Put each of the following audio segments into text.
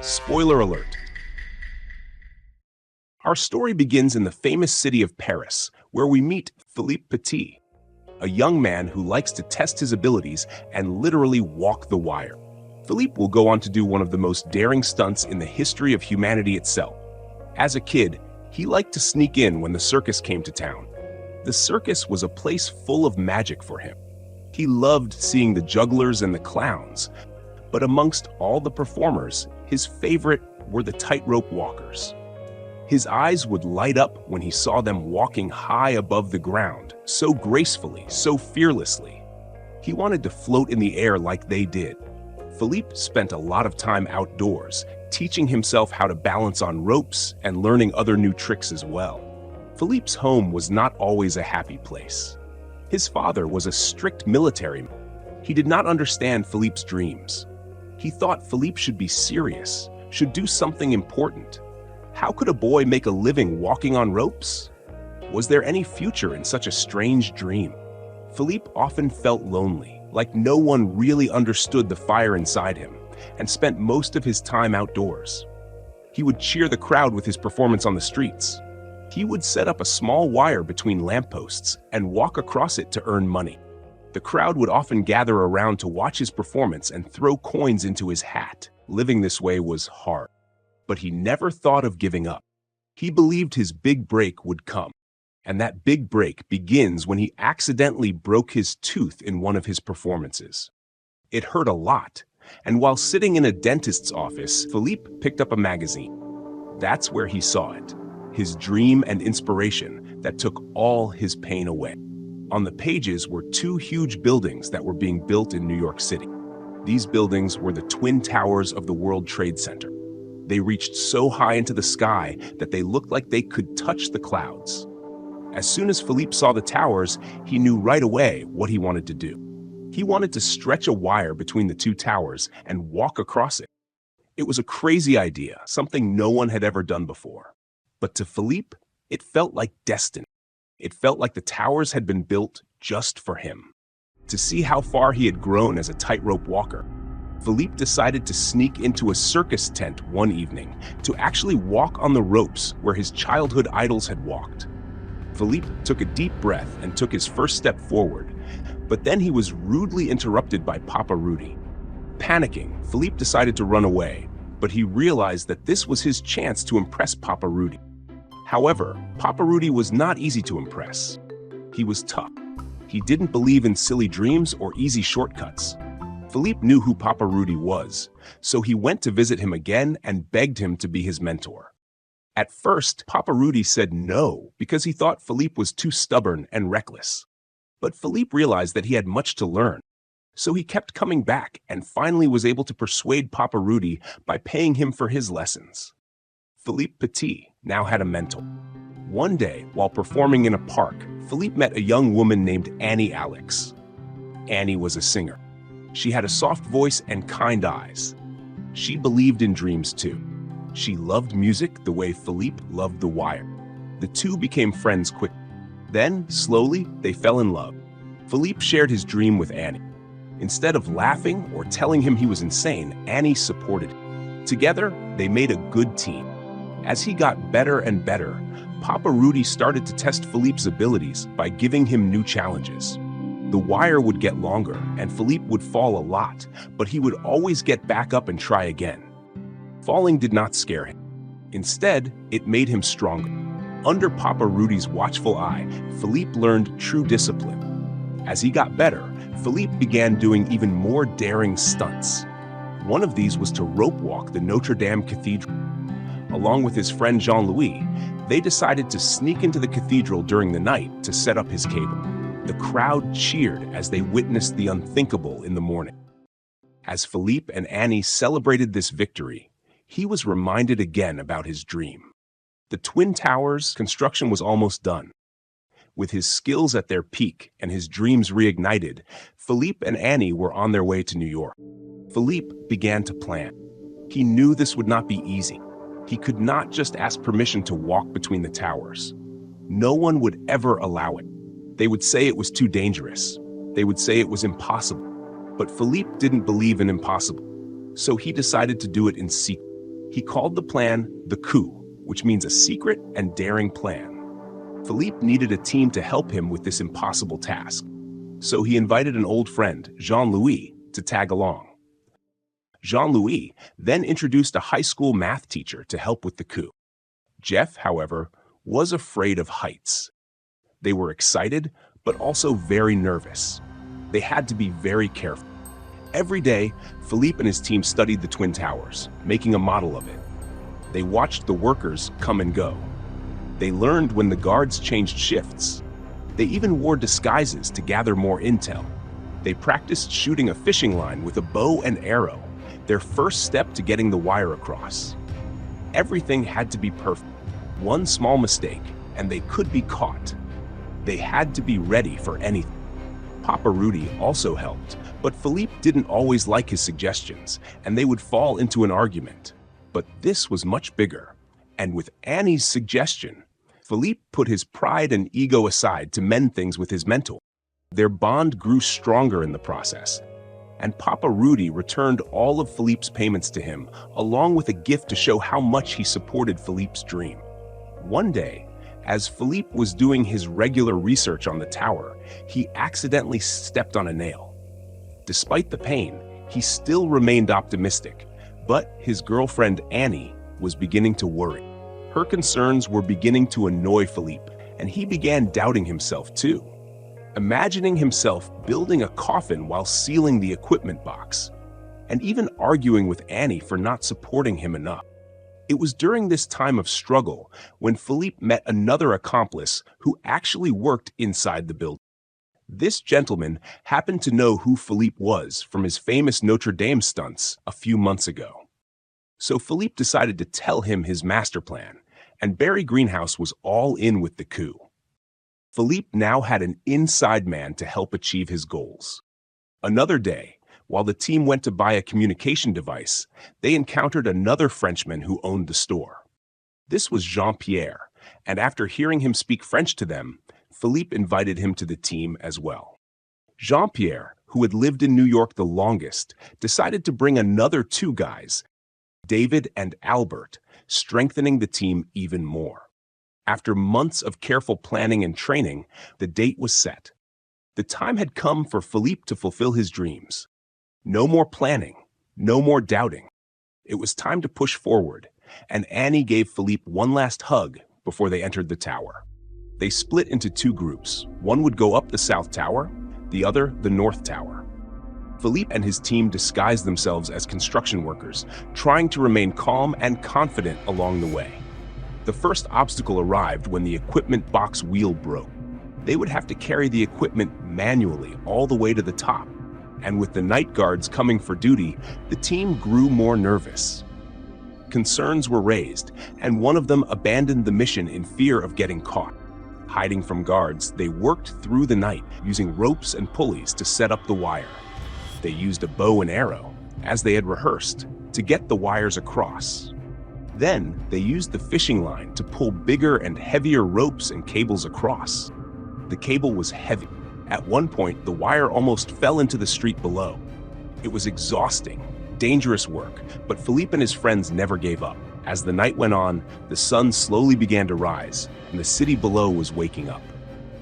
Spoiler alert. Our story begins in the famous city of Paris, where we meet Philippe Petit, a young man who likes to test his abilities and literally walk the wire. Philippe will go on to do one of the most daring stunts in the history of humanity itself. As a kid, he liked to sneak in when the circus came to town. The circus was a place full of magic for him. He loved seeing the jugglers and the clowns, but amongst all the performers, his favorite were the tightrope walkers. His eyes would light up when he saw them walking high above the ground, so gracefully, so fearlessly. He wanted to float in the air like they did. Philippe spent a lot of time outdoors, teaching himself how to balance on ropes and learning other new tricks as well. Philippe's home was not always a happy place. His father was a strict military man. He did not understand Philippe's dreams. He thought Philippe should be serious, should do something important. How could a boy make a living walking on ropes? Was there any future in such a strange dream? Philippe often felt lonely, like no one really understood the fire inside him, and spent most of his time outdoors. He would cheer the crowd with his performance on the streets. He would set up a small wire between lampposts and walk across it to earn money. The crowd would often gather around to watch his performance and throw coins into his hat. Living this way was hard. But he never thought of giving up. He believed his big break would come. And that big break begins when he accidentally broke his tooth in one of his performances. It hurt a lot, and while sitting in a dentist's office, Philippe picked up a magazine. That's where he saw it, his dream and inspiration that took all his pain away. On the pages were two huge buildings that were being built in New York City. These buildings were the Twin Towers of the World Trade Center. They reached so high into the sky that they looked like they could touch the clouds. As soon as Philippe saw the towers, he knew right away what he wanted to do. He wanted to stretch a wire between the two towers and walk across it. It was a crazy idea, something no one had ever done before. But to Philippe, it felt like destiny. It felt like the towers had been built just for him. To see how far he had grown as a tightrope walker, Philippe decided to sneak into a circus tent one evening to actually walk on the ropes where his childhood idols had walked. Philippe took a deep breath and took his first step forward, but then he was rudely interrupted by Papa Rudy. Panicking, Philippe decided to run away, but he realized that this was his chance to impress Papa Rudy. However, Papa Rudy was not easy to impress. He was tough. He didn't believe in silly dreams or easy shortcuts. Philippe knew who Papa Rudy was, so he went to visit him again and begged him to be his mentor. At first, Papa Rudy said no because he thought Philippe was too stubborn and reckless. But Philippe realized that he had much to learn, so he kept coming back and finally was able to persuade Papa Rudy by paying him for his lessons. Philippe Petit now had a mentor. One day, while performing in a park, Philippe met a young woman named Annie Alex. Annie was a singer. She had a soft voice and kind eyes. She believed in dreams too. She loved music the way Philippe loved the wire. The two became friends quickly. Then, slowly, they fell in love. Philippe shared his dream with Annie. Instead of laughing or telling him he was insane, Annie supported him. Together, they made a good team. As he got better and better, Papa Rudy started to test Philippe's abilities by giving him new challenges. The wire would get longer, and Philippe would fall a lot, but he would always get back up and try again. Falling did not scare him. Instead, it made him stronger. Under Papa Rudy's watchful eye, Philippe learned true discipline. As he got better, Philippe began doing even more daring stunts. One of these was to rope walk the Notre Dame Cathedral. Along with his friend Jean-Louis, they decided to sneak into the cathedral during the night to set up his cable. The crowd cheered as they witnessed the unthinkable in the morning. As Philippe and Annie celebrated this victory, he was reminded again about his dream. The Twin Towers construction was almost done. With his skills at their peak and his dreams reignited, Philippe and Annie were on their way to New York. Philippe began to plan. He knew this would not be easy. He could not just ask permission to walk between the towers. No one would ever allow it. They would say it was too dangerous. They would say it was impossible. But Philippe didn't believe in impossible, so he decided to do it in secret. He called the plan the coup, which means a secret and daring plan. Philippe needed a team to help him with this impossible task, so he invited an old friend, Jean-Louis, to tag along. Jean-Louis then introduced a high school math teacher to help with the coup. Jeff, however, was afraid of heights. They were excited, but also very nervous. They had to be very careful. Every day, Philippe and his team studied the Twin Towers, making a model of it. They watched the workers come and go. They learned when the guards changed shifts. They even wore disguises to gather more intel. They practiced shooting a fishing line with a bow and arrow, their first step to getting the wire across. Everything had to be perfect. One small mistake, and they could be caught. They had to be ready for anything. Papa Rudy also helped, but Philippe didn't always like his suggestions, and they would fall into an argument. But this was much bigger, and with Annie's suggestion, Philippe put his pride and ego aside to mend things with his mentor. Their bond grew stronger in the process, and Papa Rudy returned all of Philippe's payments to him, along with a gift to show how much he supported Philippe's dream. One day, as Philippe was doing his regular research on the tower, he accidentally stepped on a nail. Despite the pain, he still remained optimistic, but his girlfriend Annie was beginning to worry. Her concerns were beginning to annoy Philippe, and he began doubting himself too. Imagining himself building a coffin while sealing the equipment box, and even arguing with Annie for not supporting him enough. It was during this time of struggle when Philippe met another accomplice who actually worked inside the building. This gentleman happened to know who Philippe was from his famous Notre Dame stunts a few months ago. So Philippe decided to tell him his master plan, and Barry Greenhouse was all in with the coup. Philippe now had an inside man to help achieve his goals. Another day, while the team went to buy a communication device, they encountered another Frenchman who owned the store. This was Jean-Pierre, and after hearing him speak French to them, Philippe invited him to the team as well. Jean-Pierre, who had lived in New York the longest, decided to bring another two guys, David and Albert, strengthening the team even more. After months of careful planning and training, the date was set. The time had come for Philippe to fulfill his dreams. No more planning, no more doubting. It was time to push forward, and Annie gave Philippe one last hug before they entered the tower. They split into two groups. One would go up the South Tower, the other the North Tower. Philippe and his team disguised themselves as construction workers, trying to remain calm and confident along the way. The first obstacle arrived when the equipment box wheel broke. They would have to carry the equipment manually all the way to the top. And with the night guards coming for duty, the team grew more nervous. Concerns were raised, and one of them abandoned the mission in fear of getting caught. Hiding from guards, they worked through the night, using ropes and pulleys to set up the wire. They used a bow and arrow, as they had rehearsed, to get the wires across. Then, they used the fishing line to pull bigger and heavier ropes and cables across. The cable was heavy. At one point, the wire almost fell into the street below. It was exhausting, dangerous work, but Philippe and his friends never gave up. As the night went on, the sun slowly began to rise, and the city below was waking up.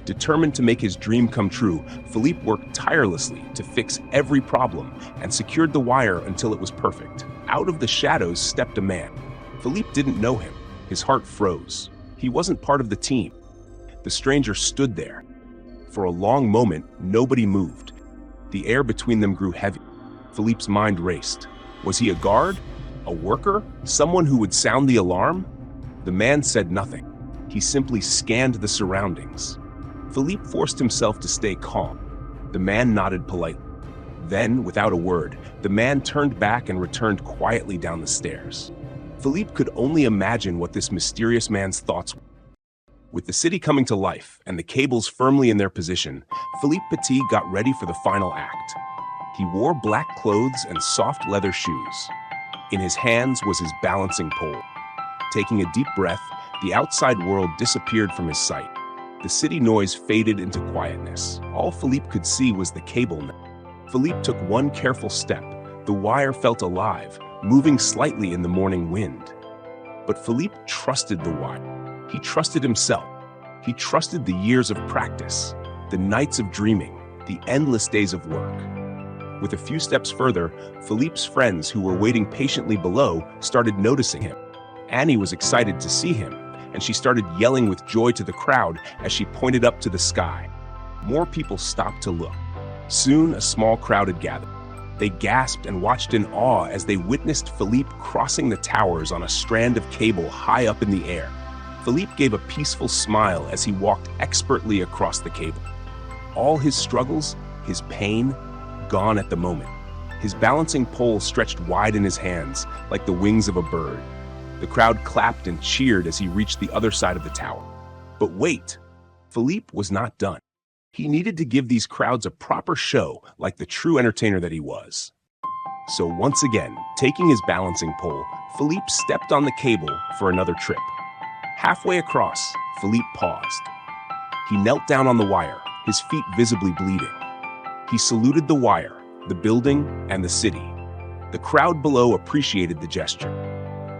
Determined to make his dream come true, Philippe worked tirelessly to fix every problem and secured the wire until it was perfect. Out of the shadows stepped a man. Philippe didn't know him. His heart froze. He wasn't part of the team. The stranger stood there. For a long moment, nobody moved. The air between them grew heavy. Philippe's mind raced. Was he a guard? A worker? Someone who would sound the alarm? The man said nothing. He simply scanned the surroundings. Philippe forced himself to stay calm. The man nodded politely. Then, without a word, the man turned back and returned quietly down the stairs. Philippe could only imagine what this mysterious man's thoughts were. With the city coming to life and the cables firmly in their position, Philippe Petit got ready for the final act. He wore black clothes and soft leather shoes. In his hands was his balancing pole. Taking a deep breath, the outside world disappeared from his sight. The city noise faded into quietness. All Philippe could see was the cable net. Philippe took one careful step. The wire felt alive, moving slightly in the morning wind. But Philippe trusted the wire. He trusted himself. He trusted the years of practice, the nights of dreaming, the endless days of work. With a few steps further, Philippe's friends who were waiting patiently below started noticing him. Annie was excited to see him, and she started yelling with joy to the crowd as she pointed up to the sky. More people stopped to look. Soon, a small crowd had gathered. They gasped and watched in awe as they witnessed Philippe crossing the towers on a strand of cable high up in the air. Philippe gave a peaceful smile as he walked expertly across the cable. All his struggles, his pain, gone at the moment. His balancing pole stretched wide in his hands, like the wings of a bird. The crowd clapped and cheered as he reached the other side of the tower. But wait, Philippe was not done. He needed to give these crowds a proper show like the true entertainer that he was. So once again, taking his balancing pole, Philippe stepped on the cable for another trip. Halfway across, Philippe paused. He knelt down on the wire, his feet visibly bleeding. He saluted the wire, the building, and the city. The crowd below appreciated the gesture.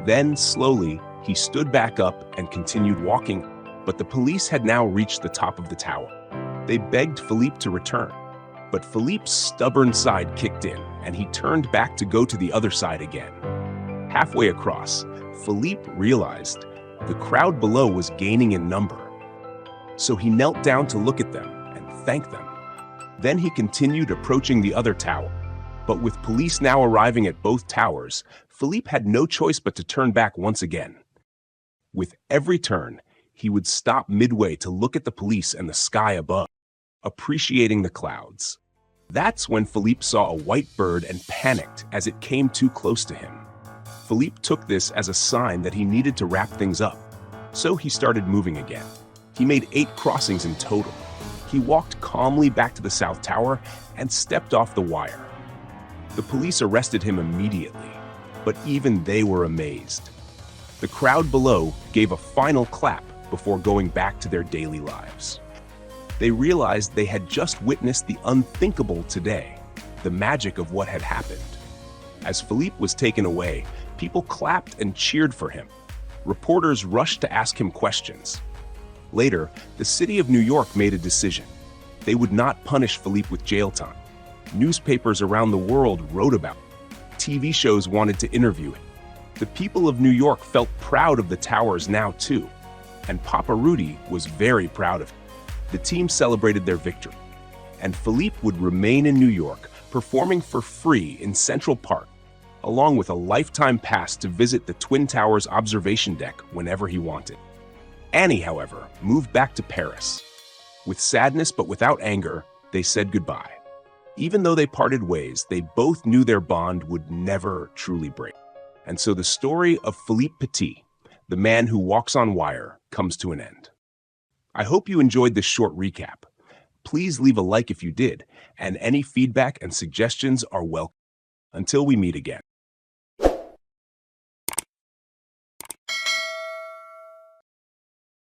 Then, slowly, he stood back up and continued walking, but the police had now reached the top of the tower. They begged Philippe to return, but Philippe's stubborn side kicked in, and he turned back to go to the other side again. Halfway across, Philippe realized the crowd below was gaining in number. So he knelt down to look at them and thank them. Then he continued approaching the other tower. But with police now arriving at both towers, Philippe had no choice but to turn back once again. With every turn, he would stop midway to look at the police and the sky above, appreciating the clouds. That's when Philippe saw a white bird and panicked as it came too close to him. Philippe took this as a sign that he needed to wrap things up, so he started moving again. He made 8 crossings in total. He walked calmly back to the South Tower and stepped off the wire. The police arrested him immediately, but even they were amazed. The crowd below gave a final clap before going back to their daily lives. They realized they had just witnessed the unthinkable today, the magic of what had happened. As Philippe was taken away, people clapped and cheered for him. Reporters rushed to ask him questions. Later, the city of New York made a decision. They would not punish Philippe with jail time. Newspapers around the world wrote about it. TV shows wanted to interview him. The people of New York felt proud of the towers now too, and Papa Rudy was very proud of him. The team celebrated their victory, and Philippe would remain in New York, performing for free in Central Park, along with a lifetime pass to visit the Twin Towers observation deck whenever he wanted. Annie, however, moved back to Paris. With sadness but without anger, they said goodbye. Even though they parted ways, they both knew their bond would never truly break. And so the story of Philippe Petit, the man who walks on wire, comes to an end. I hope you enjoyed this short recap. Please leave a like if you did, and any feedback and suggestions are welcome. Until we meet again.